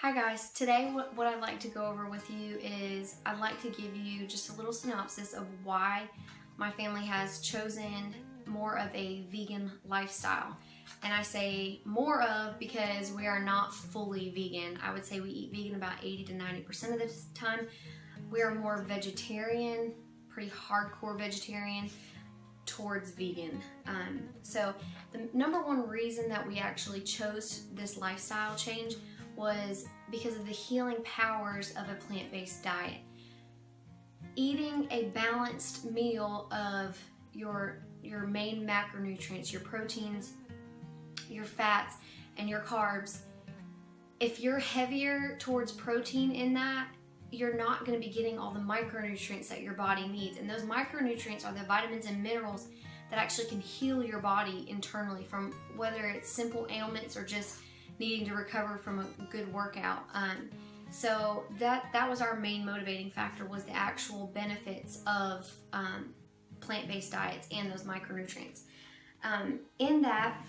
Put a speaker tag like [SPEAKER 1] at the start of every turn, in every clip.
[SPEAKER 1] Hi guys, today what I'd like to go over with you is I'd like to give you just a little synopsis of why my family has chosen more of a vegan lifestyle. And I say more of because we are not fully vegan. I would say we eat vegan about 80 to 90% of the time. We are more vegetarian, pretty hardcore vegetarian towards vegan. So the number one reason that we actually chose this lifestyle change was because of the healing powers of a plant-based diet. Eating a balanced meal of your main macronutrients, your proteins, your fats, and your carbs. If you're heavier towards protein in that, you're not going to be getting all the micronutrients that your body needs. And those micronutrients are the vitamins and minerals that actually can heal your body internally from whether it's simple ailments or just needing to recover from a good workout. So that was our main motivating factor, was the actual benefits of plant-based diets and those micronutrients. In that,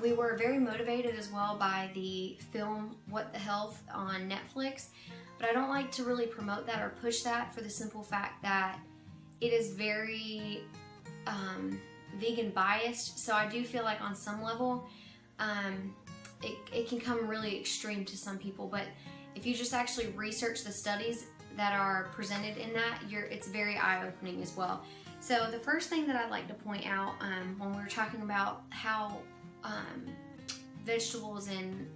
[SPEAKER 1] we were very motivated as well by the film What the Health on Netflix, but I don't like to really promote that or push that for the simple fact that it is very vegan biased. So I do feel like on some level it can come really extreme to some people, but if you just actually research the studies that are presented in that, it's very eye-opening as well. So the first thing that I'd like to point out when we were talking about how vegetables and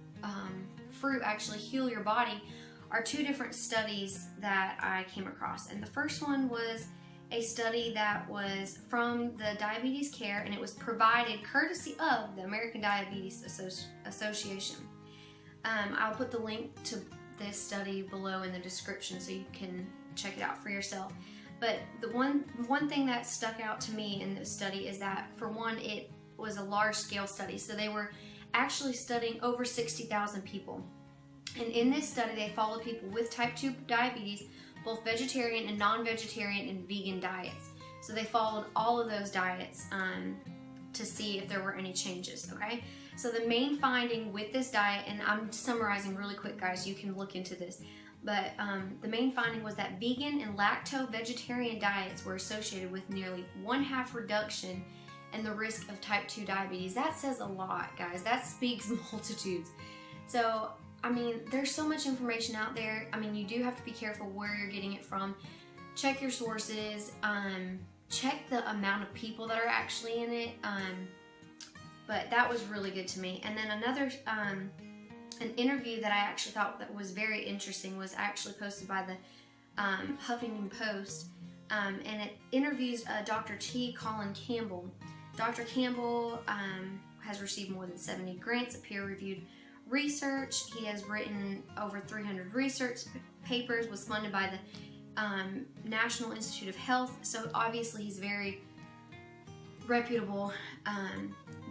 [SPEAKER 1] fruit actually heal your body are two different studies that I came across. And the first one was a study that was from the Diabetes Care, and it was provided courtesy of the American Diabetes Association. I'll put the link to this study below in the description so you can check it out for yourself. But the one thing that stuck out to me in this study is that, for one, it was a large-scale study. So they were actually studying over 60,000 people. And in this study, they followed people with type 2 diabetes, both vegetarian and non-vegetarian and vegan diets. So they followed all of those diets to see if there were any changes, okay? So the main finding with this diet, and I'm summarizing really quick, guys, you can look into this, but the main finding was that vegan and lacto-vegetarian diets were associated with nearly 1/2 reduction in the risk of type 2 diabetes. That says a lot, guys. That speaks multitudes. So I mean, there's so much information out there. I mean, you do have to be careful where you're getting it from. Check your sources. Check the amount of people that are actually in it. But that was really good to me. And then another, an interview that I actually thought that was very interesting was actually posted by the Huffington Post. And it interviews Dr. T. Colin Campbell. Dr. Campbell has received more than 70 grants of peer-reviewed research. He has written over 300 research papers, was funded by the National Institute of Health, so obviously he's very reputable.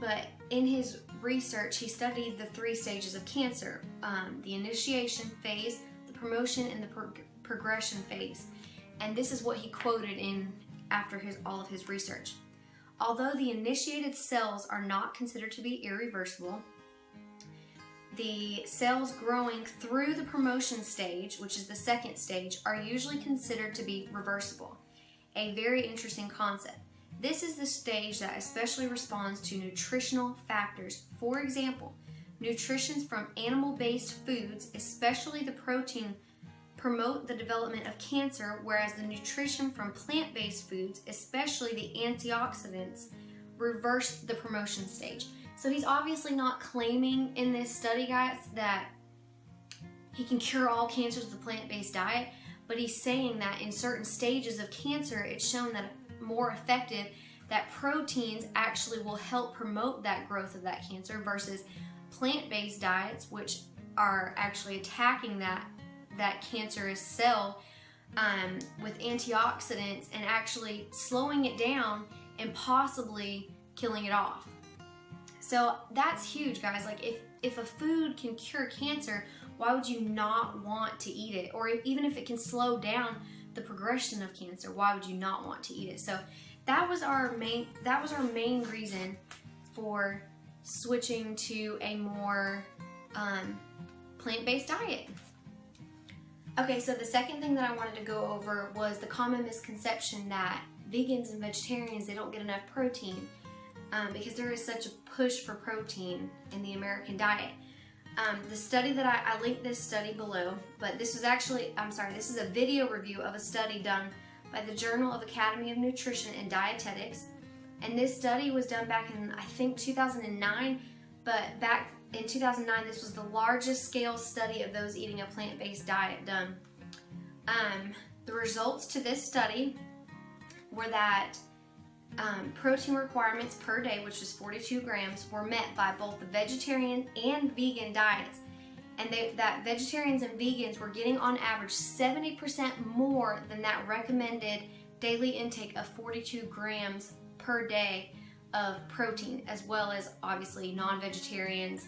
[SPEAKER 1] But in his research, he studied the 3 stages of cancer: the initiation phase, the promotion, and the progression phase. And this is what he quoted in after all of his research. Although the initiated cells are not considered to be irreversible, the cells growing through the promotion stage, which is the 2nd stage, are usually considered to be reversible. A very interesting concept. This is the stage that especially responds to nutritional factors. For example, nutrition from animal-based foods, especially the protein, promote the development of cancer, whereas the nutrition from plant-based foods, especially the antioxidants, reverse the promotion stage. So he's obviously not claiming in this study, guys, that he can cure all cancers with a plant-based diet, but he's saying that in certain stages of cancer, it's shown that more effective, that proteins actually will help promote that growth of that cancer versus plant-based diets, which are actually attacking that cancerous cell with antioxidants and actually slowing it down and possibly killing it off. So that's huge, guys. Like, if a food can cure cancer, why would you not want to eat it? Or even if it can slow down the progression of cancer, why would you not want to eat it? So that was our main reason for switching to a more plant-based diet. Okay, so the second thing that I wanted to go over was the common misconception that vegans and vegetarians, they don't get enough protein because there is such a push for protein in the American diet. The study that I linked this study below, but this was actually, this is a video review of a study done by the Journal of Academy of Nutrition and Dietetics. And this study was done back in, I think, 2009, but back in 2009, this was the largest scale study of those eating a plant-based diet done. The results to this study were that protein requirements per day, which was 42 grams, were met by both the vegetarian and vegan diets. And that vegetarians and vegans were getting on average 70% more than that recommended daily intake of 42 grams per day of protein, as well as obviously non-vegetarians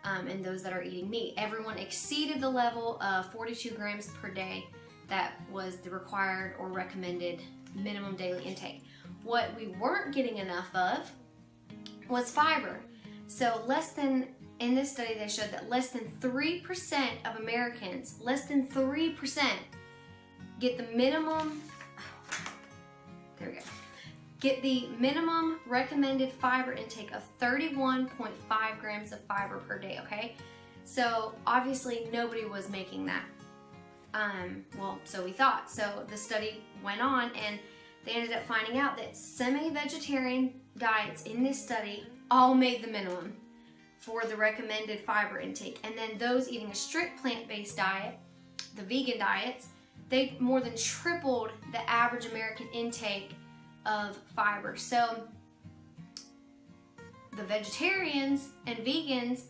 [SPEAKER 1] and those that are eating meat. Everyone exceeded the level of 42 grams per day that was the required or recommended minimum daily intake. What we weren't getting enough of was fiber. So in this study they showed that less than 3% of Americans, less than 3% get the minimum, get the minimum recommended fiber intake of 31.5 grams of fiber per day, okay? So obviously nobody was making that. Well, so we thought. So the study went on and they ended up finding out that semi-vegetarian diets in this study all made the minimum for the recommended fiber intake. And then those eating a strict plant-based diet, the vegan diets, they more than tripled the average American intake of fiber. So the vegetarians and vegans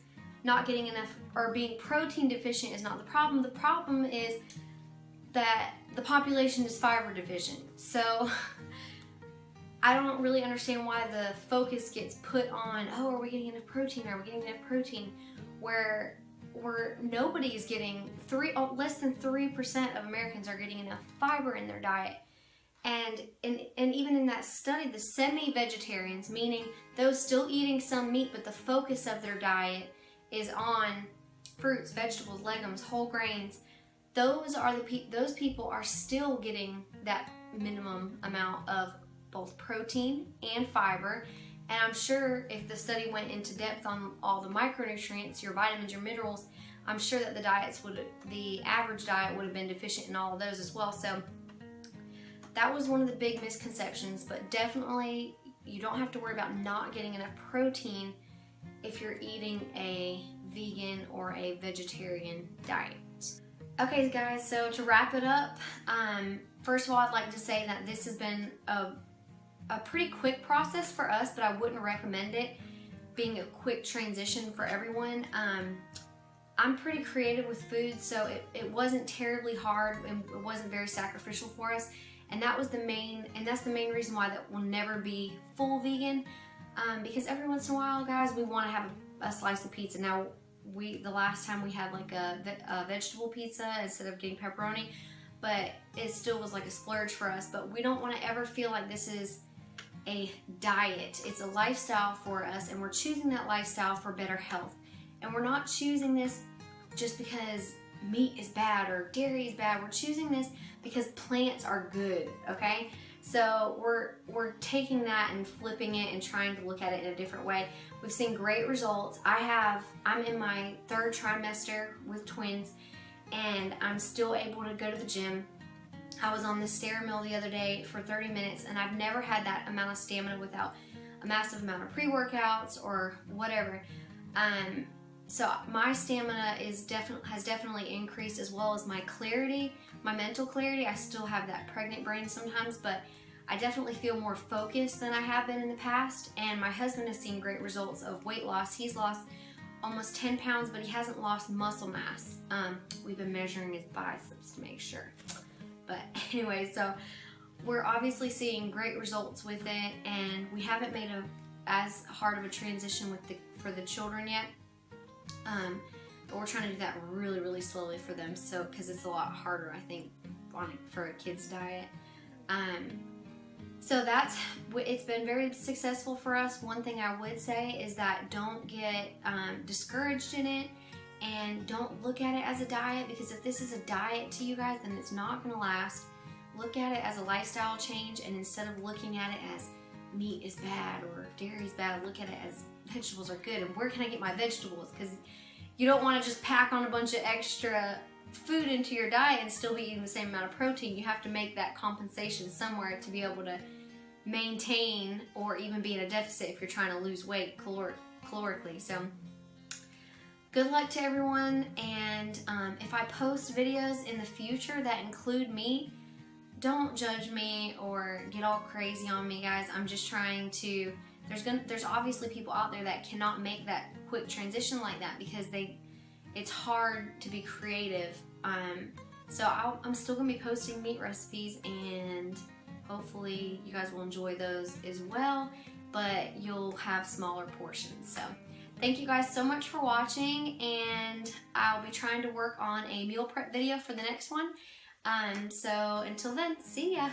[SPEAKER 1] not getting enough or being protein deficient is not the problem. The problem is that the population is fiber deficient. So I don't really understand why the focus gets put on, oh, are we getting enough protein? Are we getting enough protein? Where nobody's getting less than 3% of Americans are getting enough fiber in their diet. And even in that study, the semi-vegetarians, meaning those still eating some meat, but the focus of their diet is on fruits, vegetables, legumes, whole grains. Those people are still getting that minimum amount of both protein and fiber. And I'm sure if the study went into depth on all the micronutrients, your vitamins, your minerals, I'm sure that the average diet would have been deficient in all of those as well. So that was one of the big misconceptions, but definitely you don't have to worry about not getting enough protein if you're eating a vegan or a vegetarian diet. Okay guys, so to wrap it up, first of all, I'd like to say that this has been a pretty quick process for us, but I wouldn't recommend it being a quick transition for everyone. I'm pretty creative with food, so it wasn't terribly hard and it wasn't very sacrificial for us. And that's the main reason why that will never be full vegan, because every once in a while, guys, we want to have a slice of pizza. Now, the last time we had like a vegetable pizza instead of getting pepperoni, but it still was like a splurge for us. But we don't want to ever feel like this is a diet. It's a lifestyle for us, and we're choosing that lifestyle for better health. And we're not choosing this just because meat is bad or dairy is bad. We're choosing this because plants are good, okay? So we're taking that and flipping it and trying to look at it in a different way. We've seen great results. I'm in my 3rd trimester with twins, and I'm still able to go to the gym. I was on the stair mill the other day for 30 minutes, and I've never had that amount of stamina without a massive amount of pre-workouts or whatever. So my stamina has definitely increased, as well as my clarity, my mental clarity. I still have that pregnant brain sometimes, but I definitely feel more focused than I have been in the past. And my husband has seen great results of weight loss. He's lost almost 10 pounds, but he hasn't lost muscle mass. We've been measuring his biceps to make sure. But anyway, so we're obviously seeing great results with it, and we haven't made as hard of a transition for the children yet. But we're trying to do that really, really slowly for them, so because it's a lot harder, I think, for a kid's diet. So it's been very successful for us. One thing I would say is that don't get discouraged in it. And don't look at it as a diet, because if this is a diet to you guys, then it's not going to last. Look at it as a lifestyle change, and instead of looking at it as meat is bad or dairy is bad, look at it as vegetables are good and where can I get my vegetables? Because you don't want to just pack on a bunch of extra food into your diet and still be eating the same amount of protein. You have to make that compensation somewhere to be able to maintain or even be in a deficit if you're trying to lose weight calorically. So good luck to everyone, and if I post videos in the future that include meat, don't judge me or get all crazy on me, guys. I'm just trying to, there's obviously people out there that cannot make that quick transition like that because it's hard to be creative. So I'm still gonna be posting meat recipes, and hopefully you guys will enjoy those as well, but you'll have smaller portions. So thank you guys so much for watching, and I'll be trying to work on a meal prep video for the next one. So until then, see ya.